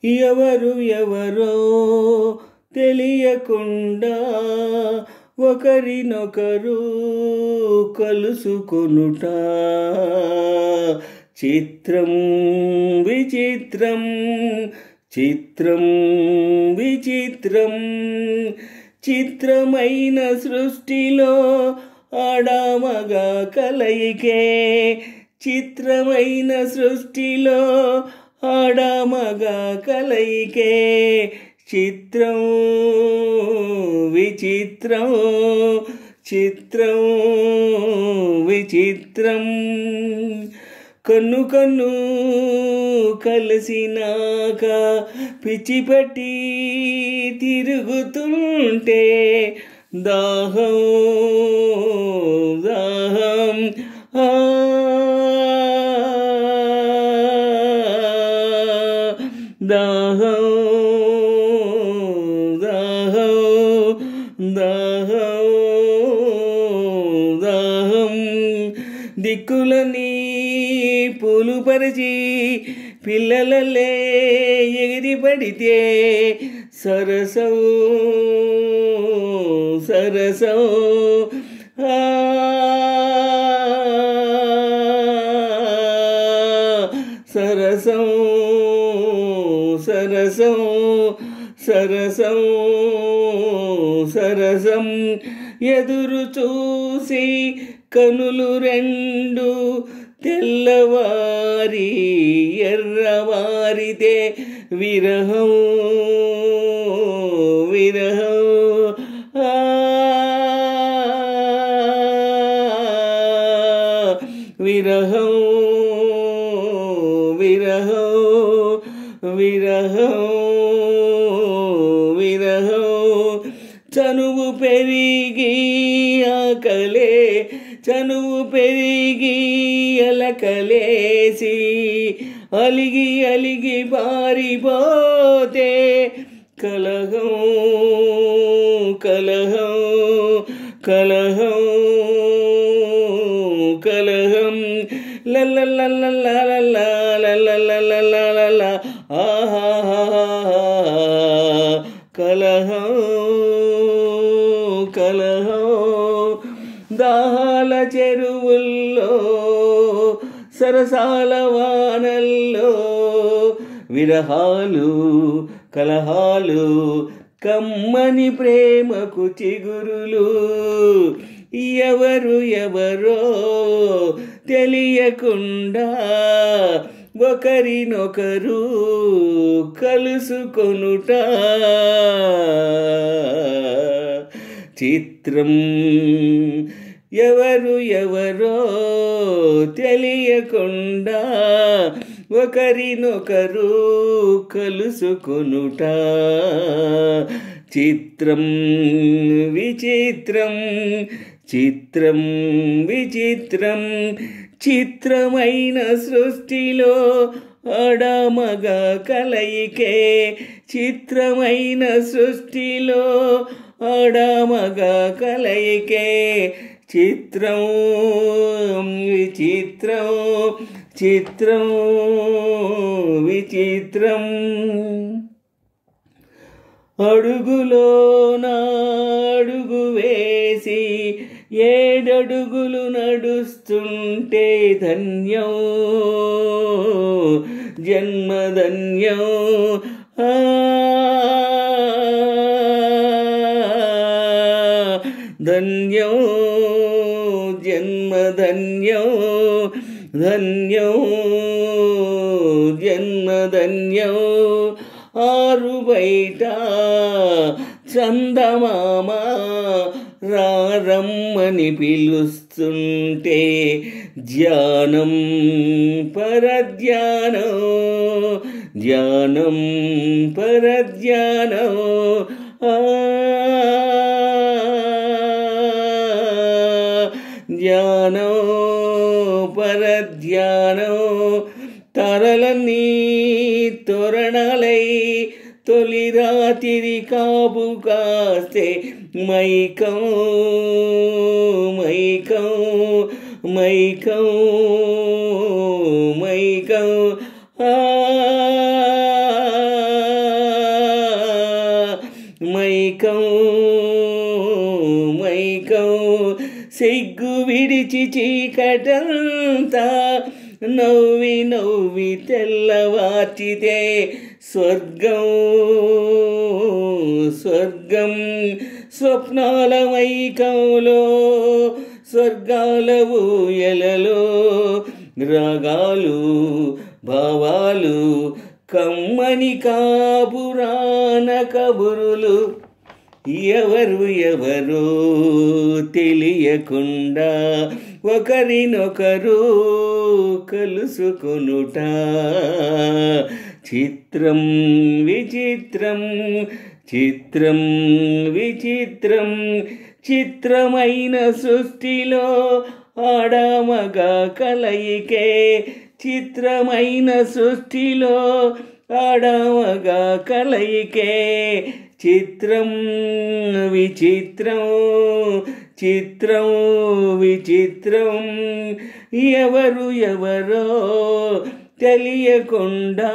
ఎవరు ఎవరో తెలియకుండా ఒకరినొకరు కలుసుకొనుట చిత్రం విచిత్రం చిత్రం విచిత్రం చిత్రమైన సృష్టిలో ఆడమగ కలయికే చిత్రమైన సృష్టిలో ఆడమగ కలయికే చిత్రం విచిత్రం చిత్రం విచిత్రం కన్ను కన్ను కలిసినాక పిచ్చిపట్టి తిరుగుతుంటే దాహం దాహం దాహం దాహం దాహం దాహం దిక్కులని పూలుపరిచి పిల్లలలే ఎగిరి పడితే సరసం సరసం సరసం సరసం సరసం సరసం ఎదురు చూసి కనులు రెండు తెల్లవారి ఎర్రవారితే విరహం విరహం విరహం విరహం విరహం విరహం చనువు పెరిగి ఆకలే చనువు పెరిగి అలకలేసి అలిగి అలిగి పారిపోతే కలహం కలహం కలహం కలహం లల్లల్లల్లల్లల్లల్లల్లల్లల్లల్ల ఆహా కలహం కలహం దాహాల చెరువుల్లో సరసాల వానల్లో విరహాలు కలహాలు కమ్మని ప్రేమకు చిగురులు ఎవరు ఎవరో తెలియకుండా ఒకరినొకరు కలుసుకొనుట చిత్రం ఎవరు ఎవరో తెలియకుండా ఒకరినొకరు కలుసుకొనుట చిత్రం విచిత్రం చిత్రం విచిత్రం చిత్రమైన సృష్టిలో ఆడమగ కలయికే చిత్రమైన సృష్టిలో ఆడమగ కలయికే చిత్రం విచిత్రం చిత్రం విచిత్రం అడుగులోన అడుగు వేసి 7 అడుగులు నడుస్తుంటే ధన్యం జన్మధన్యం ధన్యం జన్మధన్యం ధన్యం జన్మధన్యం ఆరు బయట చందమామ రమ్మని పిలుస్తుంటే ధ్యానం పరధ్యానం ధ్యానం పరధ్యానం ధ్యానం పరధ్యానం తరలన్నీ తోరణాలై తొలి రాత్రి కాపు కాస్తే మైకం మైకం మైకం మైకం విడిచి చీకటంతా నవ్వి నవ్వి తెల్లవార్చితే స్వర్గం స్వర్గం స్వప్నాల మైకంలో స్వర్గాల ఊయలలో రాగాలు భావాలు కమ్మని కాపురాణ కబురులు ఎవరు ఎవరో తెలియకుండా ఒకరినొకరు కలుసుకొనుట చిత్రం విచిత్రం చిత్రం విచిత్రం చిత్రమైన సృష్టిలో ఆడమగ కలయికే చిత్రమైన సృష్టిలో ఆడమగ కలయికే చిత్రం విచిత్రం చిత్రం విచిత్రం ఎవరు ఎవరో తెలియకుండా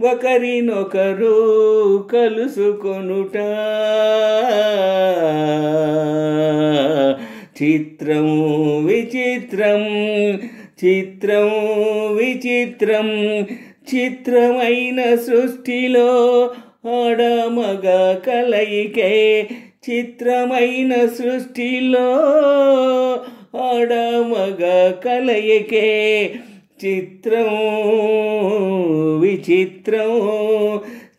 ఒకరినొకరు కలుసుకొనుట చిత్రం విచిత్రం చిత్రం విచిత్రం చిత్రమైన సృష్టిలో ఆడమగ కలయికే చిత్రమైన సృష్టిలో ఆడమగ కలయికే చిత్రం విచిత్రం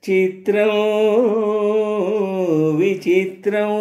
చిత్రం విచిత్రం